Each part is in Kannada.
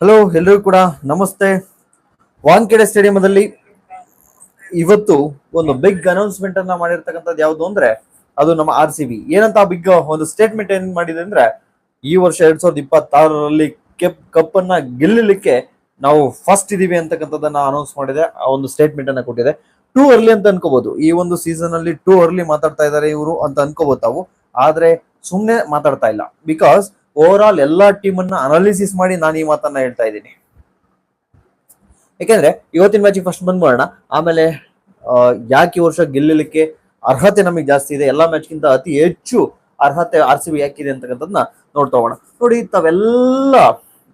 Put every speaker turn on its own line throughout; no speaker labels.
ಹಲೋ ಎಲ್ರಿಗೂ ಕೂಡ ನಮಸ್ತೆ. ವಾಂಖೇಡೆ ಸ್ಟೇಡಿಯಂದಲ್ಲಿ ಇವತ್ತು ಒಂದು ಬಿಗ್ ಅನೌನ್ಸ್ಮೆಂಟ್ ಅನ್ನ ಮಾಡಿರ್ತಕ್ಕಂಥದ್ದು ಯಾವುದು ಅಂದ್ರೆ ಅದು ನಮ್ಮ RCB. ಏನಂತ ಬಿಗ್ ಒಂದು ಸ್ಟೇಟ್ಮೆಂಟ್ ಏನ್ ಮಾಡಿದೆ ಅಂದ್ರೆ ಈ ವರ್ಷ 2026ರಲ್ಲಿ ಕಪ್ ಅನ್ನ ಗೆಲ್ಲಲಿಕ್ಕೆ ನಾವು ಫಸ್ಟ್ ಇದೀವಿ ಅಂತಕ್ಕಂಥದ್ದನ್ನ ಅನೌನ್ಸ್ ಮಾಡಿದೆ. ಆ ಒಂದು ಸ್ಟೇಟ್ಮೆಂಟ್ ಅನ್ನ ಕೊಟ್ಟಿದೆ. ಟೂ ಅರ್ಲಿ ಅಂತ ಅನ್ಕೋಬಹುದು, ಈ ಒಂದು ಸೀಸನ್ ಅಲ್ಲಿ ಟೂ ಅರ್ಲಿ ಮಾತಾಡ್ತಾ ಇದ್ದಾರೆ ಇವರು ಅಂತ ಅನ್ಕೋಬಹುದು ತಾವು. ಆದ್ರೆ ಸುಮ್ನೆ ಮಾತಾಡ್ತಾ ಇಲ್ಲ, ಬಿಕಾಸ್ ಓವರ್ ಆಲ್ ಎಲ್ಲಾ ಟೀಮ್ ಅನ್ನ ಅನಾಲಿಸಿಸ್ ಮಾಡಿ ನಾನು ಈ ಮಾತನ್ನ ಹೇಳ್ತಾ ಇದ್ದೀನಿ. ಯಾಕೆಂದ್ರೆ ಇವತ್ತಿನ ಮ್ಯಾಚ್ ಫಸ್ಟ್ ಬಂದ್ಬೋಣ, ಆಮೇಲೆ ಯಾಕೆ ಈ ವರ್ಷ ಗೆಲ್ಲಲಿಕ್ಕೆ ಅರ್ಹತೆ ನಮಗೆ ಜಾಸ್ತಿ ಇದೆ, ಎಲ್ಲಾ ಮ್ಯಾಚ್ಗಿಂತ ಅತಿ ಹೆಚ್ಚು ಅರ್ಹತೆ RCB ಯಾಕಿದೆ ಅಂತಕ್ಕಂಥದ್ದನ್ನ ನೋಡ್ತಾ ಹೋಗೋಣ. ನೋಡಿ,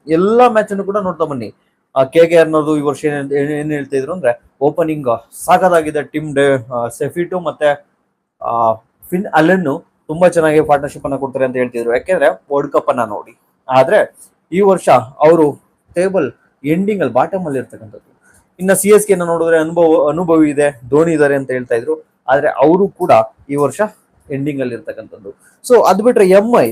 ಎಲ್ಲಾ ಮ್ಯಾಚ್ ಅನ್ನು ಕೂಡ ನೋಡ್ತಾ ಬನ್ನಿ. KKR ಅನ್ನೋದು ಈ ವರ್ಷ ಏನ್ ಹೇಳ್ತಾ ಇದ್ರು ಅಂದ್ರೆ ಓಪನಿಂಗ್ ಸಾಕಾಗಿದೆ. ಸೆಫಿಟು ಮತ್ತೆ ಫಿನ್ ಅಲೆನ್ ತುಂಬಾ ಚೆನ್ನಾಗಿ ಪಾರ್ಟ್ನರ್ಶಿಪ್ ಅನ್ನ ಕೊಡ್ತಾರೆ ಅಂತ ಹೇಳ್ತಿದ್ರು, ಯಾಕೆಂದ್ರೆ ವರ್ಲ್ಡ್ ಕಪ್ ಅನ್ನ ನೋಡಿ. ಆದ್ರೆ ಈ ವರ್ಷ ಅವರು ಟೇಬಲ್ ಎಂಡಿಂಗ್ ಅಲ್ಲಿ ಬಾಟಮ್ ಅಲ್ಲಿ ಇರ್ತಕ್ಕಂಥದ್ದು. ಇನ್ನ CSK ನೋಡಿದ್ರೆ ಅನುಭವಿ ಇದೆ, ಧೋನಿ ಇದಾರೆ ಅಂತ ಹೇಳ್ತಾ ಇದ್ರು, ಆದ್ರೆ ಅವರು ಕೂಡ ಈ ವರ್ಷ ಎಂಡಿಂಗ್ ಅಲ್ಲಿ ಇರ್ತಕ್ಕಂಥದ್ದು. ಸೊ ಅದ್ ಬಿಟ್ರೆ ಎಂಐ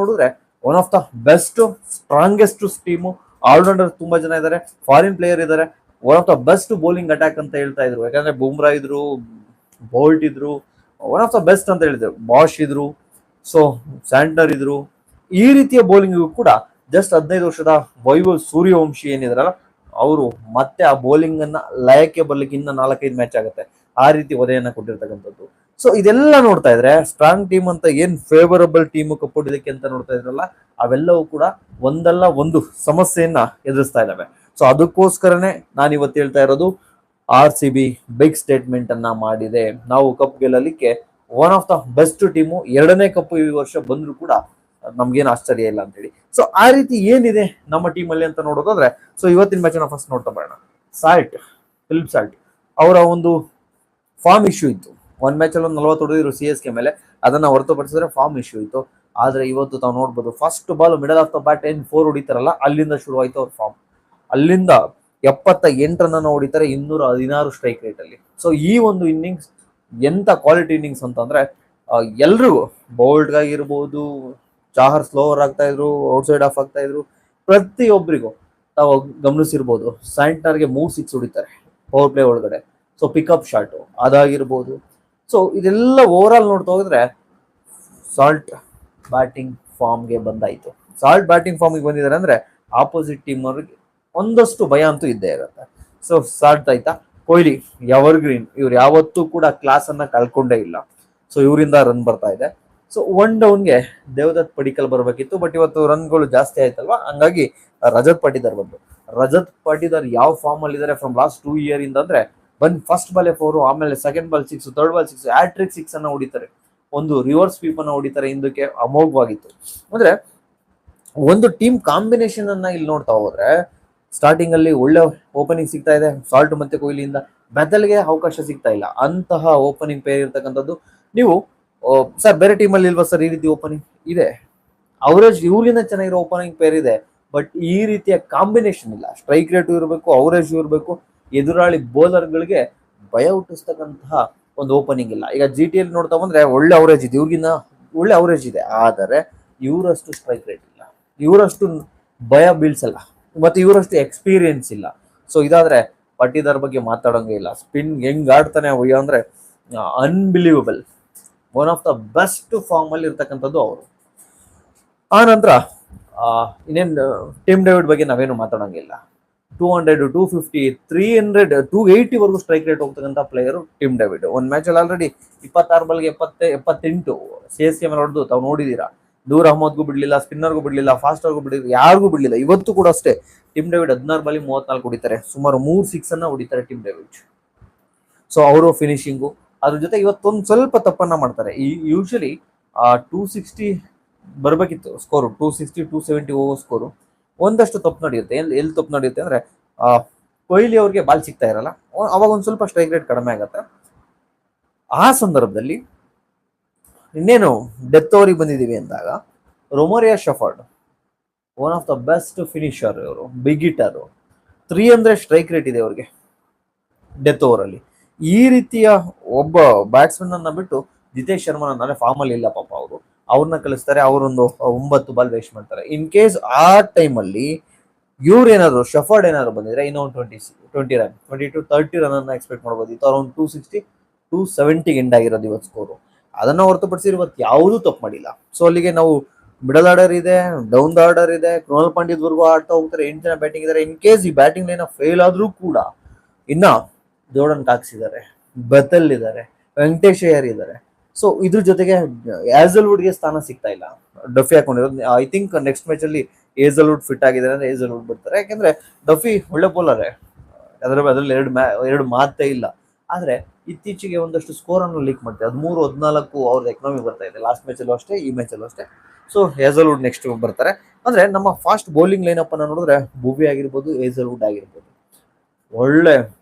ನೋಡಿದ್ರೆ one of the best strongest team. Allrounder ತುಂಬಾ ಜನ ಇದ್ದಾರೆ, ಫಾರಿನ್ ಪ್ಲೇಯರ್ ಇದ್ದಾರೆ, one of the best bowling attack ಅಂತ ಹೇಳ್ತಾ ಇದ್ರು. ಯಾಕಂದ್ರೆ ಬುಮ್ರಾ ಇದ್ರು, ಬೋಲ್ಟ್ ಇದ್ರು, ಒನ್ ಆಫ್ ದ ಬೆಸ್ಟ್ ಅಂತ ಹೇಳಿದ್ರು. ಬಾಷ್ ಇದ್ರು, ಸೊ ಸ್ಯಾಂಟರ್ ಇದ್ರು. ಈ ರೀತಿಯ ಬೌಲಿಂಗ್ ಕೂಡ ಜಸ್ಟ್ 15 ವರ್ಷದ ವೈಭವ್ ಸೂರ್ಯವಂಶಿ ಏನಿದಾರಲ್ಲ ಅವರು ಮತ್ತೆ ಆ ಬೌಲಿಂಗ್ ಅನ್ನ ಲಯಕ್ಕೆ ಬರ್ಲಿಕ್ಕೆ ಇನ್ನ 4-5 ಮ್ಯಾಚ್ ಆಗುತ್ತೆ. ಆ ರೀತಿ ಒದೆಯನ್ನ ಕೊಟ್ಟಿರ್ತಕ್ಕಂಥದ್ದು. ಸೊ ಇದೆಲ್ಲ ನೋಡ್ತಾ ಇದ್ರೆ ಸ್ಟ್ರಾಂಗ್ ಟೀಮ್ ಅಂತ ಏನ್ ಫೇವರಬಲ್ ಟೀಮ್ ಕಪ್ಪೊಡಿಲಿಕ್ಕೆ ಅಂತ ನೋಡ್ತಾ ಇದ್ರಲ್ಲ, ಅವೆಲ್ಲವೂ ಕೂಡ ಒಂದಲ್ಲ ಒಂದು ಸಮಸ್ಯೆಯನ್ನ ಎದುರಿಸ್ತಾ ಇದ್ದಾವೆ. ಸೊ ಅದಕ್ಕೋಸ್ಕರನೇ ನಾನು ಇವತ್ತು ಹೇಳ್ತಾ ಇರೋದು, RCB ಬಿಗ್ ಸ್ಟೇಟ್ಮೆಂಟ್ ಅನ್ನ ಮಾಡಿದೆ. ನಾವು ಕಪ್ ಗೆಲ್ಲಲಿಕ್ಕೆ one of the best team. 2ನೇ ಕಪ್ ಈ ವರ್ಷ ಬಂದ್ರು ಕೂಡ ನಮ್ಗೇನು ಆಶ್ಚರ್ಯ ಇಲ್ಲ ಅಂತೇಳಿ. ಸೊ ಆ ರೀತಿ ಏನಿದೆ ನಮ್ಮ ಟೀಮ್ ಅಲ್ಲಿ ಅಂತ ನೋಡೋದಾದ್ರೆ, ಸೊ ಇವತ್ತಿನ ಮ್ಯಾಚ್ ನ ಫಸ್ಟ್ ನೋಡ್ತಾ ಬರೋಣ. ಫಿಲಿಪ್ ಸಾಲ್ಟ್ ಅವರ ಒಂದು ಫಾರ್ಮ್ ಇಶ್ಯೂ ಇತ್ತು. ಒಂದ್ ಮ್ಯಾಚ್ ಅಲ್ಲಿ 40 ಹೊಡೆದಿದ್ರು CSK ಮೇಲೆ, ಅದನ್ನ ಹೊರತುಪಡಿಸಿದ್ರೆ ಫಾರ್ಮ್ ಇಶ್ಯೂ ಇತ್ತು. ಆದ್ರೆ ಇವತ್ತು ತಾವು ನೋಡ್ಬೋದು, first ball middle of the bat 4 ಹೊಡಿತಾರಲ್ಲ, ಅಲ್ಲಿಂದ ಶುರು ಆಯ್ತು ಅವ್ರ ಫಾರ್ಮ್. ಅಲ್ಲಿಂದ 78 ರನ್ ಹೊಡಿತಾರೆ 216 ಸ್ಟ್ರೈಕ್ ರೇಟ್ ಅಲ್ಲಿ. ಸೊ ಈ ಒಂದು ಇನ್ನಿಂಗ್ಸ್ ಎಂತ ಕ್ವಾಲಿಟಿ ಇನ್ನಿಂಗ್ಸ್ ಅಂತಂದ್ರೆ ಎಲ್ರಿಗೂ, ಬೋಲ್ಟ್ಗಾಗಿರ್ಬೋದು, ಚಾಹರ್ ಸ್ಲೋವರ್ ಆಗ್ತಾ ಇದ್ರು, ಔಟ್ಸೈಡ್ ಆಫ್ ಆಗ್ತಾ ಇದ್ರು, ಪ್ರತಿಯೊಬ್ಬರಿಗೂ ತಾವು ಗಮನಿಸಿರ್ಬೋದು. ಸ್ಯಾಂಟ್ನರ್ಗೆ 3 6 ಹೊಡಿತಾರೆ ಪವರ್ ಪ್ಲೇ ಒಳಗಡೆ. ಸೊ ಪಿಕಪ್ ಶಾಟ್ ಅದಾಗಿರ್ಬೋದು. ಸೊ ಇದೆಲ್ಲ ಓವರ್ ಆಲ್ ನೋಡ್ತಾ ಹೋದ್ರೆ ಸಾಲ್ಟ್ ಬ್ಯಾಟಿಂಗ್ ಫಾರ್ಮ್ಗೆ ಬಂದಾಯ್ತು. ಸಾಲ್ಟ್ ಬ್ಯಾಟಿಂಗ್ ಫಾರ್ಮ್ಗೆ ಬಂದಿದ್ದಾರೆ ಅಂದ್ರೆ ಆಪೋಸಿಟ್ ಟೀಮ್ ಅವ್ರಿಗೆ ಒಂದಷ್ಟು ಭಯ ಅಂತೂ ಇದ್ದೇ ಇರುತ್ತೆ. ಸೊ ಸಾಲ್ಟ್ ಆಯ್ತಾ, ಕೊಹ್ಲಿ ಎವರ್ ಗ್ರೀನ್, ಇವ್ರು ಯಾವತ್ತೂ ಕೂಡ ಕ್ಲಾಸ್ ಅನ್ನ ಕಳ್ಕೊಂಡೇ ಇಲ್ಲ. ಸೊ ಇವರಿಂದ ರನ್ ಬರ್ತಾ ಇದೆ. ಸೊ ಒನ್ ಡೌನ್ಗೆ ದೇವದತ್ ಪಡಿಕಲ್ ಬರಬೇಕಿತ್ತು, ಬಟ್ ಇವತ್ತು ರನ್ಗಳು ಜಾಸ್ತಿ ಆಯ್ತಲ್ವಾ, ಹಂಗಾಗಿ ರಜತ್ ಪಾಟಿದಾರ್ ಬಂದ್ರು. ರಜತ್ ಪಾಟಿದಾರ್ ಯಾವ ಫಾರ್ಮ್ ಅಲ್ಲಿ ಇದಾರೆ ಫ್ರಮ್ ಲಾಸ್ಟ್ 2 ಇಯರ್ ಇಂದ ಅಂದ್ರೆ ಫಸ್ಟ್ ಬಾಲ್ 4, ಆಮೇಲೆ second ball 6, third ball 6, hattrick 6 ಅನ್ನ ಹೊಡಿತಾರೆ. ಒಂದು ರಿವರ್ಸ್ ಸ್ವೀಪ್ ಅನ್ನ ಹೊಡಿತಾರೆ, ಹಿಂದಕ್ಕೆ ಅಮೋಘವಾಗಿತ್ತು. ಅಂದ್ರೆ ಒಂದು ಟೀಮ್ ಕಾಂಬಿನೇಷನ್ ಅನ್ನ ಇಲ್ಲಿ ನೋಡ್ತಾ ಹೋದ್ರೆ ಸ್ಟಾರ್ಟಿಂಗ್ ಅಲ್ಲಿ ಒಳ್ಳೆ ಓಪನಿಂಗ್ ಸಿಗ್ತಾ ಇದೆ ಸಾಲ್ಟ್ ಮತ್ತೆ ಕೊಹ್ಲಿಯಿಂದ, ಬೆದಲ್ಗೆ ಅವಕಾಶ ಸಿಗ್ತಾ ಇಲ್ಲ. ಅಂತಹ ಓಪನಿಂಗ್ ಪೇರ್ ಇರ್ತಕ್ಕಂಥದ್ದು. ನೀವು ಸರ್ ಬೇರೆ ಟೀಮ್ ಅಲ್ಲಿ ಇಲ್ವಾ ಸರ್ ಈ ರೀತಿ ಓಪನಿಂಗ್ ಇದೆ? ಅವರೇಜ್ ಇವ್ರಿಂದ ಚೆನ್ನಾಗಿರೋ ಓಪನಿಂಗ್ ಪೇರ್ ಇದೆ, ಬಟ್ ಈ ರೀತಿಯ ಕಾಂಬಿನೇಷನ್ ಇಲ್ಲ. ಸ್ಟ್ರೈಕ್ ರೇಟ್ ಇರಬೇಕು, ಅವರೇಜ್ ಇರಬೇಕು, ಎದುರಾಳಿ ಬೌಲರ್ಗಳಿಗೆ ಭಯ ಹುಟ್ಟಿಸ್ತಕ್ಕಂತಹ ಒಂದು ಓಪನಿಂಗ್ ಇಲ್ಲ. ಈಗ GTL ನೋಡ್ತಾ ಬಂದ್ರೆ ಒಳ್ಳೆ ಅವರೇಜ್ ಇದೆ, ಇವ್ರಿಗಿನ್ನ ಒಳ್ಳೆ ಅವರೇಜ್ ಇದೆ, ಆದರೆ ಇವರಷ್ಟು ಸ್ಟ್ರೈಕ್ ರೇಟ್ ಇಲ್ಲ, ಇವರಷ್ಟು ಭಯ ಬೀಳ್ಸಲ್ಲ, ಮತ್ತೆ ಇವರಷ್ಟು ಎಕ್ಸ್ಪೀರಿಯನ್ಸ್ ಇಲ್ಲ. ಸೊ ಇದಾದ್ರೆ ಪಟ್ಟಿದಾರ್ ಬಗ್ಗೆ ಮಾತಾಡೋಂಗೆ ಇಲ್ಲ. ಸ್ಪಿನ್ ಹೆಂಗ್ ಆಡ್ತಾನೆ ಅಂದ್ರೆ unbelievable. One of the best form ಅಲ್ಲಿ ಇರ್ತಕ್ಕಂಥದ್ದು ಅವರು. ಆ ನಂತರ ಇನ್ನೇನ್ ಟಿಮ್ ಡೇವಿಡ್ ಬಗ್ಗೆ ನಾವೇನು ಮಾತಾಡೋಂಗಿಲ್ಲ. 200, 250, 300, 280 ವರೆಗೂ ಸ್ಟ್ರೈಕ್ ರೇಟ್ ಹೋಗ್ತಕ್ಕಂಥ ಪ್ಲೇಯರ್ ಟಿಮ್ ಡೇವಿಡ್. ಒಂದ್ ಮ್ಯಾಚ್ ಅಲ್ಲಿ ಆಲ್ರೆಡಿ 26 ಬಾಲ್ಗೆ 78 CSK ಮೇಲೆ ಹೊಡೆದು ತಾವು ನೋಡಿದೀರಾ. ದೂರ್ ಅಹಮದ್ಗೂ ಬಿಡ್ಲಿಲ್ಲ, ಸ್ಪಿನ್ನರ್ಗೂ ಬಿಡ್ಲಿಲ್ಲ, ಫಾಸ್ಟರ್ಗೂ ಬಿಡ್ಲಿಲ್ಲ, ಯಾರಿಗೂ ಬಿಡ್ಲಿಲ್ಲ. ಇವತ್ತು ಕೂಡ ಅಷ್ಟೇ ಟಿಮ್ ಡೇವಿಡ್ 16 ಬಾಲಿ 34 ಹೊಡಿತಾರೆ, ಸುಮಾರು 3 6 ಅನ್ನ ಹೊಡಿತಾರೆ ಟಿಮ್ ಡೇವಿಡ್. ಸೊ ಅವರು ಫಿನಿಶಿಂಗು ಅದ್ರ ಜೊತೆ ಇವತ್ತೊಂದು ಸ್ವಲ್ಪ ತಪ್ಪನ್ನ ಮಾಡ್ತಾರೆ. ಯೂಶಲಿ 260 ಬರ್ಬೇಕಿತ್ತು ಸ್ಕೋರು, 260, 270 ಹೋಗೋ ಸ್ಕೋರು. ಒಂದಷ್ಟು ತಪ್ಪು ನಡೆಯುತ್ತೆ. ಎಲ್ಲಿ ತಪ್ಪು ನಡೆಯುತ್ತೆ ಅಂದ್ರೆ ಕೊಹ್ಲಿ ಅವ್ರಿಗೆ ಬಾಲ್ ಸಿಗ್ತಾ ಇರಲ್ಲ, ಅವಾಗ ಒಂದ್ ಸ್ವಲ್ಪ ಸ್ಟ್ರೈಕ್ ರೇಟ್ ಕಡಿಮೆ ಆಗತ್ತೆ. ಆ ಸಂದರ್ಭದಲ್ಲಿ ಇನ್ನೇನು ಡೆತ್ ಓವರಿಗೆ ಬಂದಿದೀವಿ ಅಂದಾಗ Romario Shepherd one of the best finisher, ಇವರು ಬಿಗ್ ಹಿಟರ್, 300 ಸ್ಟ್ರೈಕ್ ರೇಟ್ ಇದೆ ಅವ್ರಿಗೆ ಡೆತ್ ಓವರ್ ಅಲ್ಲಿ. ಈ ರೀತಿಯ ಒಬ್ಬ ಬ್ಯಾಟ್ಸ್ಮನ್ ಅನ್ನ ಬಿಟ್ಟು ಜಿತೇಶ್ ಶರ್ಮಾ ಅಂದ್ರೆ ಫಾರ್ಮ್ ಅಲ್ಲಿ ಇಲ್ಲ ಪಾಪ, ಅವ್ರನ್ನ ಕಳಿಸ್ತಾರೆ. ಅವರೊಂದು 9 ಬಾಲ್ ವೇಸ್ಟ್ ಮಾಡ್ತಾರೆ. ಇನ್ ಕೇಸ್ ಆ ಟೈಮ್ ಅಲ್ಲಿ ಇವ್ರು ಏನಾದ್ರು ಶಫರ್ಡ್ ಏನಾದ್ರು ಬಂದಿದ್ರೆ ಇನ್ನೂ ಒಂದು 20 ರನ್ 20 to 30 ರನ್ ಅನ್ನ ಎಕ್ಸ್ಪೆಕ್ಟ್ ಮಾಡ್ಬೋದಿತ್ತು. ಅರೌಂಡ್ 260 to 270 ಎಂಡ್ ಆಗಿರೋದು ಇವತ್ತು ಸ್ಕೋರು. ಅದನ್ನ ಹೊರತುಪಡಿಸಿ ಇವತ್ತು ಯಾವುದೂ ತಪ್ಪು ಮಾಡಿಲ್ಲ. ಸೊ ಅಲ್ಲಿಗೆ ನಾವು ಮಿಡಲ್ ಆರ್ಡರ್ ಇದೆ, ಡೌನ್ ದ ಆರ್ಡರ್ ಇದೆ, ಕೃಣಾಲ್ ಪಾಂಡ್ಯದವರೆಗೂ ಆಡ್ತಾ ಹೋಗ್ತಾರೆ, 8 ಜನ ಬ್ಯಾಟಿಂಗ್ ಇದ್ದಾರೆ. ಇನ್ ಕೇಸ್ ಈ ಬ್ಯಾಟಿಂಗ್ ಲೈನ್ ಫೇಲ್ ಆದ್ರೂ ಕೂಡ ಇನ್ನ ಜೋರ್ಡನ್ ಕಾಕ್ಸ್ ಇದ್ದಾರೆ, ಬೆತಲ್ ಇದ್ದಾರೆ, ವೆಂಕಟೇಶ್ ಅಯ್ಯರ್ ಇದ್ದಾರೆ. ಸೊ ಇದ್ರ ಜೊತೆಗೆ ಏಜಲ್ವುಡ್ಗೆ ಸ್ಥಾನ ಸಿಗ್ತಾ ಇಲ್ಲ. ಡಫಿ ಹಾಕೊಂಡಿರೋದು. ಐ ಥಿಂಕ್ ನೆಕ್ಸ್ಟ್ ಮ್ಯಾಚ್ ಅಲ್ಲಿ ಏಜಲ್ವುಡ್ ಫಿಟ್ ಆಗಿದ್ದಾರೆ ಅಂದ್ರೆ ಏಜಲ್ವುಡ್ ಬಿಡ್ತಾರೆ. ಯಾಕಂದ್ರೆ ಡಫಿ ಒಳ್ಳೆ ಬೌಲರ್, ಅದ್ರಲ್ಲಿ ಎರಡು ಮಾತೇ ಇಲ್ಲ. ಆದ್ರೆ ಇತ್ತೀಚೆಗೆ ಒಂದಷ್ಟು ಸ್ಕೋರ್ ಅನ್ನು ಲೀಕ್ ಮಾಡ್ತಾರೆ. 13-14 ಅವ್ರದ್ದು ಎಕನಾಮಿ ಬರ್ತಾ ಇದೆ. ಲಾಸ್ಟ್ ಮ್ಯಾಚ್ ಅಲ್ಲೂ ಅಷ್ಟೇ, ಈ ಮ್ಯಾಚ್ ಅಲ್ಲೂ ಅಷ್ಟೇ. ಸೊ ಹೇಜಲ್ವುಡ್ ನೆಕ್ಸ್ಟ್ ಬರ್ತಾರೆ. ಅಂದ್ರೆ ನಮ್ಮ ಫಾಸ್ಟ್ ಬೌಲಿಂಗ್ ಲೈನ್ ಅಪ್ ಅನ್ನ ನೋಡಿದ್ರೆ ಭುವಿ ಆಗಿರ್ಬೋದು, ಹೇಜಲ್ವುಡ್ ಆಗಿರ್ಬೋದು, ಒಳ್ಳೆ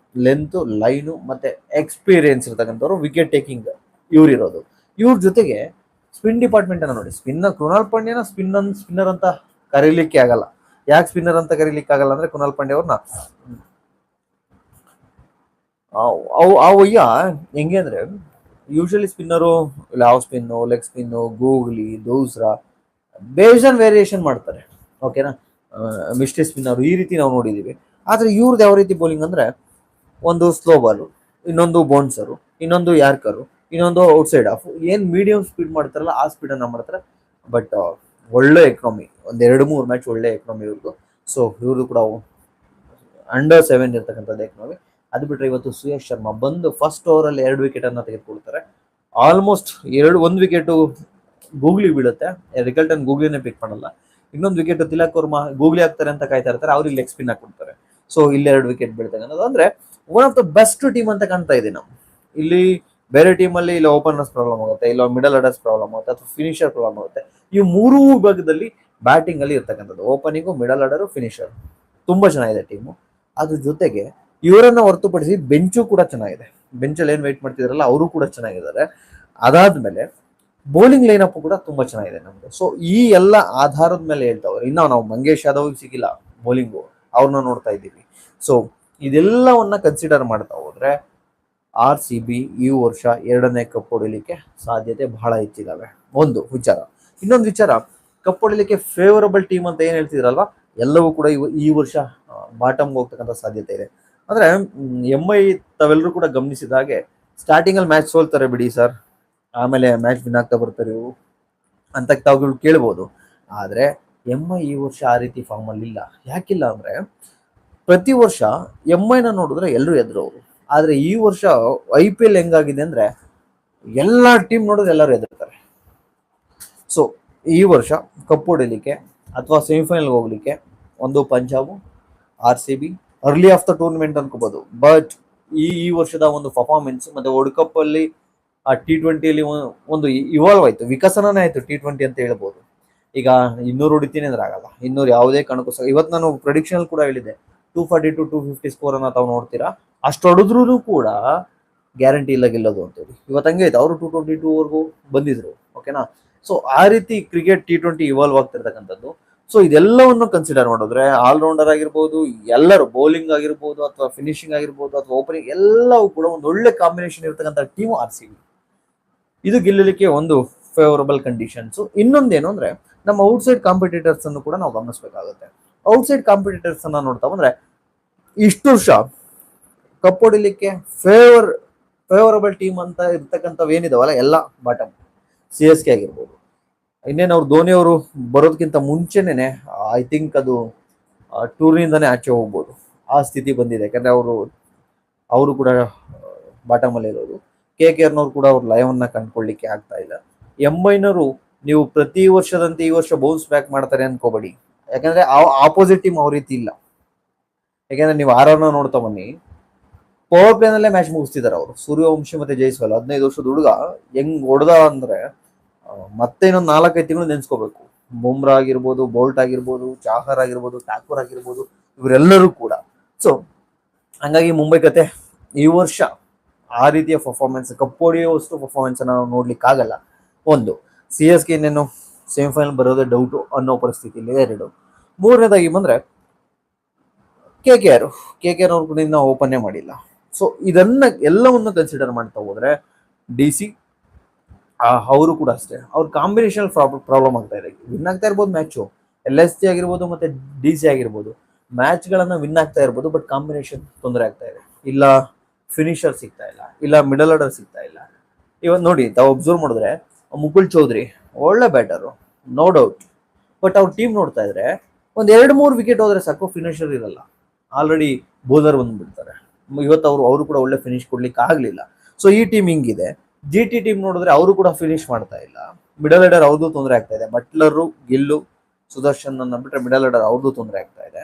ಲೆಂತ್, ಲೈನು ಮತ್ತೆ ಎಕ್ಸ್ಪೀರಿಯನ್ಸ್ ಇರ್ತಕ್ಕಂಥವ್ರು ವಿಕೆಟ್ ಟೇಕಿಂಗ್ ಇವ್ರು ಇರೋದು. ಇವ್ರ ಜೊತೆಗೆ ಸ್ಪಿನ್ ಡಿಪಾರ್ಟ್ಮೆಂಟ್ ಅನ್ನ ನೋಡಿ. ಕೃಣಾಲ್ ಪಾಂಡ್ಯನ ಸ್ಪಿನ್ನರ್ ಅಂತ ಕರೀಲಿಕ್ಕೆ ಆಗಲ್ಲ. ಯಾಕೆ ಸ್ಪಿನ್ನರ್ ಅಂತ ಕರೀಲಿಕ್ಕೆ ಆಗಲ್ಲ ಅಂದ್ರೆ ಕೃಣಾಲ್ ಪಾಂಡ್ಯ ಅವ್ರನ್ನ ಅವಯ್ಯ ಹೆಂಗೆ ಅಂದ್ರೆ ಯೂಶಲಿ ಸ್ಪಿನ್ನರು ಲಾವ್ spin, leg spin, googly, doosra ಬೇಜನ್ ವೇರಿಯೇಷನ್ ಮಾಡ್ತಾರೆ. ಓಕೆನಾ, ಮಿಸ್ಟ್ರಿ ಸ್ಪಿನ್ನರ್ ಈ ರೀತಿ ನಾವು ನೋಡಿದೀವಿ. ಆದ್ರೆ ಇವ್ರದ್ದು ಯಾವ ರೀತಿ ಬೌಲಿಂಗ್ ಅಂದ್ರೆ ಒಂದು ಸ್ಲೋ ಬಾಲು, ಇನ್ನೊಂದು ಬೌನ್ಸರು, ಇನ್ನೊಂದು ಯಾರ್ಕರು, ಇನ್ನೊಂದು ಔಟ್ಸೈಡ್ ಆಫ್. ಏನ್ ಮೀಡಿಯಂ ಸ್ಪೀಡ್ ಮಾಡ್ತಾರಲ್ಲ ಆ ಸ್ಪೀಡ್ ಅನ್ನ ಮಾಡ್ತಾರೆ. ಬಟ್ ಒಳ್ಳೆ ಎಕನಾಮಿ, ಒಂದ್ 2-3 ಮ್ಯಾಚ್ ಒಳ್ಳೆ ಎಕನಾಮಿ ಇವ್ರದ್ದು. ಸೊ ಇವ್ರದ್ದು ಕೂಡ ಅಂಡರ್ 7 ಇರ್ತಕ್ಕಂಥದ್ದು ಎಕನಾಮಿ. ಅದು ಬಿಟ್ರೆ ಇವತ್ತು ಸುಯೇಶ್ ಶರ್ಮಾ ಬಂದು ಫಸ್ಟ್ ಓವರ್ ಅಲ್ಲಿ 2 ವಿಕೆಟ್ ಅನ್ನ ತೆಗೆದುಕೊಳ್ತಾರೆ. ಆಲ್ಮೋಸ್ಟ್ 1 ವಿಕೆಟ್ ಗೂಗ್ಲಿ ಬೀಳುತ್ತೆ. ರಿಕಲ್ಟನ್ ಗೂಗ್ಲಿನೇ ಪಿಕ್ ಮಾಡಲ್ಲ. ಇನ್ನೊಂದು ವಿಕೆಟ್ ತಿಲಕ್ ವರ್ಮಾ ಗೂಗ್ಲಿ ಆಗ್ತಾರೆ ಅಂತ ಕಾಯ್ತಾ ಇರ್ತಾರೆ, ಅವ್ರಿಗೆ ಲೆಗ್ ಸ್ಪಿನ್ ಹಾಕೊಡ್ತಾರೆ. ಸೊ ಇಲ್ಲಿ 2 ವಿಕೆಟ್ ಬೀಳ್ತಾರೆ ಅನ್ನೋದು ಅಂದ್ರೆ one of the best team ಅಂತ ಕಾಣ್ತಾ ಇದೆ ನಾವು ಇಲ್ಲಿ. ಬೇರೆ ಟೀಮ್ ಅಲ್ಲಿ ಇಲ್ಲ ಓಪನರ್ಸ್ ಪ್ರಾಬ್ಲಮ್ ಆಗುತ್ತೆ, ಇಲ್ಲ ಮಿಡಲ್ ಆರ್ಡರ್ಸ್ ಪ್ರಾಬ್ಲಮ್ ಆಗುತ್ತೆ, ಅಥವಾ ಫಿನಿಶರ್ ಪ್ರಾಬ್ಲಮ್ ಆಗುತ್ತೆ. ಈ ಮೂರೂ ವಿಭಾಗದಲ್ಲಿ ಬ್ಯಾಟಿಂಗ್ ಅಲ್ಲಿ ಇರ್ತಕ್ಕಂಥದ್ದು ಓಪನಿಂಗು, ಮಿಡಲ್ ಆರ್ಡರ್, ಫಿನಿಶರ್ ತುಂಬಾ ಚೆನ್ನಾಗಿದೆ ಟೀಮು. ಅದ್ರ ಜೊತೆಗೆ ಇವರನ್ನ ಹೊರತುಪಡಿಸಿ ಬೆಂಚು ಕೂಡ ಚೆನ್ನಾಗಿದೆ. ಬೆಂಚಲ್ಲಿ ಏನ್ ವೆಯ್ಟ್ ಮಾಡ್ತಿದಾರಲ್ಲ ಅವರು ಕೂಡ ಚೆನ್ನಾಗಿದ್ದಾರೆ. ಅದಾದ್ಮೇಲೆ ಬೌಲಿಂಗ್ ಲೈನ್ ಅಪ್ ಕೂಡ ತುಂಬಾ ಚೆನ್ನಾಗಿದೆ ನಮ್ದು. ಸೊ ಈ ಎಲ್ಲ ಆಧಾರದ ಮೇಲೆ ಹೇಳ್ತಾವ್ರೆ. ಇನ್ನ ನಾವು ಮಂಗೇಶ್ ಯಾದವ್ ಸಿಗಿಲ್ಲ ಬೌಲಿಂಗು, ಅವ್ರನ್ನ ನೋಡ್ತಾ ಇದ್ದೀವಿ. ಸೊ ಇದೆಲ್ಲವನ್ನ ಕನ್ಸಿಡರ್ ಮಾಡ್ತಾ ಹೋದ್ರೆ RCB ಈ ವರ್ಷ 2ನೇ ಕಪ್ ಹೊಡಿಲಿಕ್ಕೆ ಸಾಧ್ಯತೆ ಬಹಳ ಹೆಚ್ಚಿದಾವೆ. ಒಂದು ವಿಚಾರ. ಇನ್ನೊಂದು ವಿಚಾರ, ಕಪ್ ಹೊಡಿಲಿಕ್ಕೆ ಫೇವರಬಲ್ ಟೀಮ್ ಅಂತ ಏನ್ ಹೇಳ್ತಿದ್ರಲ್ವಾ, ಎಲ್ಲವೂ ಕೂಡ ಈ ವರ್ಷ ಬಾಟಮ್ಗೆ ಹೋಗ್ತಕ್ಕಂಥ ಸಾಧ್ಯತೆ ಇದೆ. ಅಂದ್ರೆ MI ತಾವೆಲ್ಲರೂ ಕೂಡ ಗಮನಿಸಿದ ಹಾಗೆ ಸ್ಟಾರ್ಟಿಂಗ್ ಅಲ್ಲಿ ಮ್ಯಾಚ್ ಸೋಲ್ತಾರೆ ಬಿಡಿ ಸರ್, ಆಮೇಲೆ ಮ್ಯಾಚ್ ವಿನ್ ಆಗ್ತಾ ಬರ್ತಾರೆ ಇವು ಅಂತ ತಾವುಗಳು ಕೇಳ್ಬೋದು. ಆದ್ರೆ MI ಈ ವರ್ಷ ಆ ರೀತಿ ಫಾರ್ಮ್ ಅಲ್ಲಿ ಇಲ್ಲ. ಯಾಕಿಲ್ಲ ಅಂದ್ರೆ ಪ್ರತಿ ವರ್ಷ MIನ ನೋಡಿದ್ರೆ ಎಲ್ಲರೂ ಎದುರವರು. ಆದ್ರೆ ಈ ವರ್ಷ IPL ಹೆಂಗಾಗಿದೆ ಅಂದ್ರೆ ಎಲ್ಲಾ ಟೀಮ್ ನೋಡಿದ್ರೆ ಎಲ್ಲರೂ ಎದುರ್ತಾರೆ. ಸೊ ಈ ವರ್ಷ ಕಪ್ ಹೊಡಿಲಿಕ್ಕೆ ಅಥವಾ ಸೆಮಿಫೈನಲ್ ಹೋಗ್ಲಿಕ್ಕೆ ಒಂದು Punjab, RCB early of the tournament ಅನ್ಕೋಬಹುದು. ಬಟ್ ಈ ವರ್ಷದ ಒಂದು ಪರ್ಫಾರ್ಮೆನ್ಸ್ ಮತ್ತೆ ವರ್ಲ್ಡ್ ಕಪ್ ಅಲ್ಲಿ ಆ T20 ಒಂದು ಇವಾಲ್ವ್ ಆಯ್ತು, ವಿಕಸನನೇ ಆಯ್ತು T20 ಅಂತ ಹೇಳ್ಬೋದು. ಈಗ 200 ಹೊಡಿತೀನಿ ಅಂದ್ರೆ ಆಗಲ್ಲ, 200 ಯಾವುದೇ ಕಾರಣಕ್ಕೂ ಇವತ್ತು ನಾನು ಪ್ರೆಡಿಕ್ಷನ್ ಕೂಡ ಹೇಳಿದ್ದೆ 240 to 250 ಸ್ಕೋರ್ ಅನ್ನ ತಾವು ನೋಡ್ತೀರಾ. ಅಷ್ಟು ಹೊಡೆದ್ರೂ ಕೂಡ ಗ್ಯಾರಂಟಿ ಇಲ್ಲ ಗೆಲ್ಲೋದು ಅಂತೇಳಿ. ಇವತ್ತು ಹಂಗೆ ಆಯ್ತು, ಅವರು 222 ಬಂದಿದ್ರು. ಓಕೆನಾ, ಸೊ ಆ ರೀತಿ ಕ್ರಿಕೆಟ್ T20 ಇವಾಲ್ವ್ ಆಗ್ತಿರ್ತಕ್ಕಂಥದ್ದು. ಸೊ ಇದೆಲ್ಲವನ್ನು ಕನ್ಸಿಡರ್ ಮಾಡಿದ್ರೆ ಆಲ್ರೌಂಡರ್ ಆಗಿರ್ಬೋದು, ಎಲ್ಲರೂ ಬೌಲಿಂಗ್ ಆಗಿರ್ಬೋದು ಅಥವಾ ಫಿನಿಶಿಂಗ್ ಆಗಿರ್ಬೋದು ಅಥವಾ ಓಪನಿಂಗ್ ಎಲ್ಲವೂ ಕೂಡ ಒಂದು ಒಳ್ಳೆ ಕಾಂಬಿನೇಷನ್ ಇರ್ತಕ್ಕಂಥ ಟೀಮು RCB. ಇದು ಗೆಲ್ಲಲಿಕ್ಕೆ ಒಂದು ಫೇವರಬಲ್ ಕಂಡೀಷನ್ಸ್. ಇನ್ನೊಂದೇನು ಅಂದ್ರೆ ನಮ್ಮ ಔಟ್ಸೈಡ್ ಕಾಂಪಿಟೇಟರ್ಸ್ ಅನ್ನು ಕೂಡ ನಾವು ಗಮನಿಸಬೇಕಾಗುತ್ತೆ. ಔಟ್ಸೈಡ್ ಕಾಂಪಿಟೇಟರ್ಸ್ ಅನ್ನ ನೋಡ್ತಾ ಬಂದ್ರೆ ಇಷ್ಟು ವರ್ಷ ಕಪ್ ಹೊಡಿಲಿಕ್ಕೆ ಫೇವರಬಲ್ ಟೀಮ್ ಅಂತ ಇರ್ತಕ್ಕಂಥವು ಏನಿದಾವಲ್ಲ ಎಲ್ಲ ಬಾಟಮ್. CSK ಆಗಿರ್ಬೋದು, ಇನ್ನೇನು ಅವ್ರು ಧೋನಿ ಅವರು ಬರೋದಕ್ಕಿಂತ ಮುಂಚೆನೆ ಐ ಥಿಂಕ್ ಅದು ಟೂರ್ನಿಂದಾನೇ ಆಚೆ ಹೋಗ್ಬೋದು ಆ ಸ್ಥಿತಿ ಬಂದಿದೆ. ಯಾಕಂದ್ರೆ ಅವರು ಕೂಡ ಬಾಟಮ್ ಅಲ್ಲಿ ಇರೋದು. KKRನವ್ರು ಕೂಡ ಅವ್ರ ಲಯವನ್ನ ಕಂಡ್ಕೊಳ್ಳಿಕ್ಕೆ ಆಗ್ತಾ ಇಲ್ಲ. MIನವರು ನೀವು ಪ್ರತಿ ವರ್ಷದಂತೆ ಈ ವರ್ಷ ಬೌನ್ಸ್ ಬ್ಯಾಕ್ ಮಾಡ್ತಾರೆ ಅನ್ಕೋಬೇಡಿ. ಯಾಕಂದ್ರೆ ಆಪೋಸಿಟ್ ಟೀಮ್ ಅವ್ರ ರೀತಿ ಇಲ್ಲ. ಯಾಕಂದ್ರೆ ನೀವು RRನ ನೋಡ್ತಾ ಬನ್ನಿ, ಪವರ್ ಪ್ಲೇ ನಲ್ಲೇ ಮ್ಯಾಚ್ ಮುಗಿಸ್ತಿದ್ದಾರೆ ಅವರು. ಸೂರ್ಯವಂಶಿ ಮತ್ತೆ ಜೈಸ್ವಾಲ್ 15 ವರ್ಷದ ಹುಡುಗ ಹೆಂಗ್ ಹೊಡೆದ ಅಂದ್ರೆ ಮತ್ತೆ ಇನ್ನೊಂದು 4-5 ತಿಂಗಳು ನೆನ್ಸ್ಕೋಬೇಕು. ಬುಮ್ರಾ ಆಗಿರ್ಬೋದು, ಬೋಲ್ಟ್ ಆಗಿರ್ಬೋದು, ಚಾಹರ್ ಆಗಿರ್ಬೋದು, ಠಾಕೂರ್ ಆಗಿರ್ಬೋದು, ಇವರೆಲ್ಲರೂ ಕೂಡ. ಸೊ ಹಂಗಾಗಿ ಮುಂಬೈ ಕತೆ ಈ ವರ್ಷ ಆ ರೀತಿಯ ಪರ್ಫಾರ್ಮೆನ್ಸ್, ಕಪ್ ಹೊಡೆಯುವಷ್ಟು ಪರ್ಫಾರ್ಮೆನ್ಸ್ ನಾವು ನೋಡ್ಲಿಕ್ಕೆ ಆಗಲ್ಲ. ಒಂದು CSK ಇನ್ನೇನು ಸೆಮಿಫೈನಲ್ ಬರೋದೇ ಡೌಟು ಅನ್ನೋ ಪರಿಸ್ಥಿತಿಯಲ್ಲಿ 2. ಮೂರನೇದಾಗಿ ಬಂದ್ರೆ KKR ಅವ್ರು ಕೂಡ ಇನ್ನ ಓಪನ್ನೇ ಮಾಡಿಲ್ಲ. ಸೊ ಇದನ್ನ ಎಲ್ಲವನ್ನು ಕನ್ಸಿಡರ್ ಮಾಡ್ತಾ ಹೋದ್ರೆ DC ಅವರು ಕೂಡ ಅಷ್ಟೇ, ಅವ್ರ ಕಾಂಬಿನೇಷನ್ ಪ್ರಾಬ್ಲಮ್ ಆಗ್ತಾ ಇದೆ. ವಿನ್ ಆಗ್ತಾ ಇರ್ಬೋದು ಮ್ಯಾಚು, LSG ಆಗಿರ್ಬೋದು ಮತ್ತೆ DC ಆಗಿರ್ಬೋದು. ಮ್ಯಾಚ್ಗಳನ್ನ ವಿನ್ ಆಗ್ತಾ ಇರ್ಬೋದು, ಬಟ್ ಕಾಂಬಿನೇಷನ್ ತೊಂದರೆ ಆಗ್ತಾ ಇದೆ. ಇಲ್ಲ ಫಿನಿಷರ್ ಸಿಗ್ತಾ ಇಲ್ಲ, ಇಲ್ಲ ಮಿಡಲ್ ಆರ್ಡರ್ ಸಿಗ್ತಾ ಇಲ್ಲ. ಇವತ್ತು ನೋಡಿ ತಾವು ಅಬ್ಸರ್ವ್ ಮಾಡಿದ್ರೆ ಮುಕುಲ್ ಚೌಧರಿ ಒಳ್ಳೆ ಬ್ಯಾಟರು, ನೋ ಡೌಟ್. ಬಟ್ ಅವ್ರ ಟೀಮ್ ನೋಡ್ತಾ ಇದ್ರೆ ಒಂದ್ 2-3 ವಿಕೆಟ್ ಹೋದ್ರೆ ಸಾಕು, ಫಿನಿಷರ್ ಇರಲ್ಲ, ಆಲ್ರೆಡಿ ಬೌಲರ್ ಬಂದ್ಬಿಡ್ತಾರೆ. ಇವತ್ತು ಅವರು ಕೂಡ ಒಳ್ಳೆ ಫಿನಿಶ್ ಕೊಡ್ಲಿಕ್ಕೆ ಆಗ್ಲಿಲ್ಲ. ಸೊ ಈ ಟೀಮ್ ಹಿಂಗಿದೆ. GT ಟೀಮ್ ನೋಡಿದ್ರೆ ಅವರು ಕೂಡ ಫಿನಿಶ್ ಮಾಡ್ತಾ ಇಲ್ಲ. ಮಿಡಲ್ ಆರ್ಡರ್ ಅವ್ರದ್ದು ತೊಂದರೆ ಆಗ್ತಾ ಇದೆ. ಬಟ್ಲರು, ಗಿಲ್ಲು, ಸುದರ್ಶನ್ ಅನ್ನ ಬಿಟ್ರೆ ಮಿಡಲ್ ಆರ್ಡರ್ ಅವ್ರದ್ದು ತೊಂದರೆ ಆಗ್ತಾ ಇದೆ.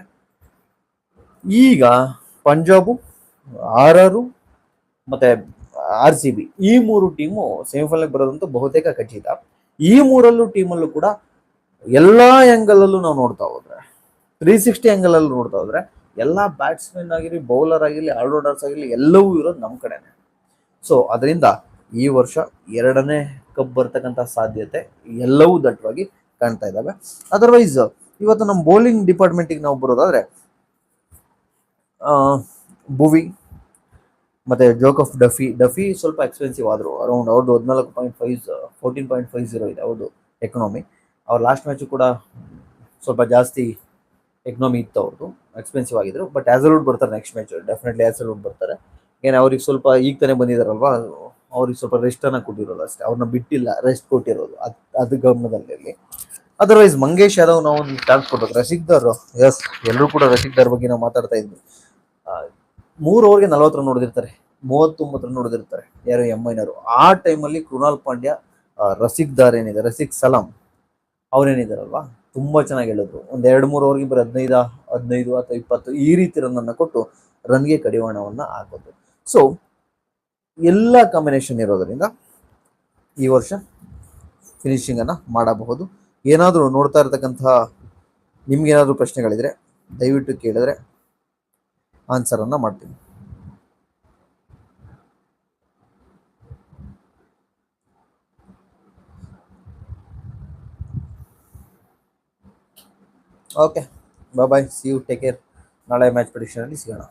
ಈಗ ಪಂಜಾಬು, RR ಮತ್ತೆ RCB ಈ 3 ಟೀಮು ಸೆಮಿಫೈನಲ್ ಬರೋದಂತೂ ಬಹುತೇಕ ಖಚಿತ. ಈ 3 ಟೀಮಲ್ಲೂ ಕೂಡ ಎಲ್ಲಾ ಆಂಗಲ್ ಅಲ್ಲೂ ನಾವು ನೋಡ್ತಾ ಹೋದ್ರೆ 360 ಆಂಗಲ್ ಅಲ್ಲಿ ನೋಡ್ತಾ ಹೋದ್ರೆ ಎಲ್ಲಾ ಬ್ಯಾಟ್ಸ್ಮನ್ ಆಗಿರಲಿ, ಬೌಲರ್ ಆಗಿರಲಿ, ಆಲ್ರೌಂಡರ್ಸ್ ಆಗಿರಲಿ, ಎಲ್ಲವೂ ಇರೋದು ನಮ್ಮ ಕಡೆನೆ. ಸೊ ಅದರಿಂದ ಈ ವರ್ಷ 2ನೇ ಕಪ್ ಬರ್ತಕ್ಕಂಥ ಸಾಧ್ಯತೆ ಎಲ್ಲವೂ ದಟ್ಟವಾಗಿ ಕಾಣ್ತಾ ಇದ್ದಾವೆ. ಅದರ್ವೈಸ್ ಇವತ್ತು ನಮ್ಮ ಬೌಲಿಂಗ್ ಡಿಪಾರ್ಟ್ಮೆಂಟಿಗೆ ನಾವು ಬರೋದಾದ್ರೆ ಭುವಿ ಮತ್ತೆ ಜೋಕಫ್ ಡಫಿ ಸ್ವಲ್ಪ ಎಕ್ಸ್ಪೆನ್ಸಿವ್ ಆದ್ರು. ಅರೌಂಡ್ ಅವ್ರದ್ದು 14.50 ಇದೆ ಅವ್ರದ್ದು ಎಕನಾಮಿ. ಅವ್ರ ಲಾಸ್ಟ್ ಮ್ಯಾಚು ಕೂಡ ಸ್ವಲ್ಪ ಜಾಸ್ತಿ ಎಕನಾಮಿ ಇತ್ತು, ಅವ್ರದ್ದು ಎಕ್ಸ್ಪೆನ್ಸಿವ್ ಆಗಿದ್ರು. ಬಟ್ ಆ್ಯಸಲ್ವುಡ್ ಬರ್ತಾರೆ ನೆಕ್ಸ್ಟ್ ಮ್ಯಾಚ್, ಡೆಫಿನೆಟ್ಲಿ ಆ್ಯಸಲ್ವುಡ್ ಬರ್ತಾರೆ. ಏನೇ ಅವ್ರಿಗೆ ಸ್ವಲ್ಪ ಈಗ ತಾನೇ ಬಂದಿದಾರಲ್ವಾ, ಅವ್ರಿಗೆ ಸ್ವಲ್ಪ ರೆಸ್ಟ್ ಅನ್ನ ಕೊಟ್ಟಿರೋದು ಅಷ್ಟೇ, ಅವ್ರನ್ನ ಬಿಟ್ಟಿಲ್ಲ, ರೆಸ್ಟ್ ಕೊಟ್ಟಿರೋದು, ಅದು ಗಮನದಲ್ಲಿ. ಅದರ್ವೈಸ್ ಮಂಗೇಶ್ ಯಾದವ್ ನಾವು ಒಂದು ಚಾನ್ಸ್ ಕೊಡ್ಬೇಕು. ರಸಿಕ್ದಾರ್, ಎಸ್, ಎಲ್ಲರೂ ಕೂಡ ರಸಿಕ್ದಾರ್ ಬಗ್ಗೆ ನಾವು ಮಾತಾಡ್ತಾ ಇದ್ವಿ. 3 ಓವರ್ಗೆ 40 ರನ್ ಹೊಡೆದಿರ್ತಾರೆ, 39 ರನ್ ಹೊಡೆದಿರ್ತಾರೆ ಯಾರು ಎಂಐನವರು. ಆ ಟೈಮಲ್ಲಿ ಕೃಣಾಲ್ ಪಾಂಡ್ಯ, ರಸಿಕ್ದಾರ್ ಏನಿದೆ, ರಸಿಕ್ ಸಲಾಂ ಅವ್ರೇನಿದಾರಲ್ವಾ, ತುಂಬಾ ಚೆನ್ನಾಗಿ ಹೇಳಿದ್ರು. ಒಂದ್ 2-3 ಓವರ್ಗೆ ಬರೀ 15 ಅಥವಾ 20 ಈ ರೀತಿ ರನ್ ಅನ್ನ ಕೊಟ್ಟು ರನ್ಗೆ ಕಡಿವಾಣವನ್ನ ಹಾಕೋದು. ಸೊ ಎಲ್ಲ ಕಾಂಬಿನೇಷನ್ ಇರೋದ್ರಿಂದ ಈ ವರ್ಷ ಫಿನಿಶಿಂಗ್ ಅನ್ನ ಮಾಡಬಹುದು. ಏನಾದರೂ ನೋಡ್ತಾ ಇರತಕ್ಕಂತಹ ನಿಮ್ಗೇನಾದ್ರೂ ಪ್ರಶ್ನೆಗಳಿದ್ರೆ ದಯವಿಟ್ಟು ಕೇಳಿದ್ರೆ ಆನ್ಸರ್ ಅನ್ನ ಮಾಡ್ತೀನಿ. Okay, bye, see you, take care. ನಾಳೆ ಮ್ಯಾಚ್ ಪ್ರೆಡಿಕ್ಷನ್ ಅಲ್ಲಿ ಸಿಗೋಣ.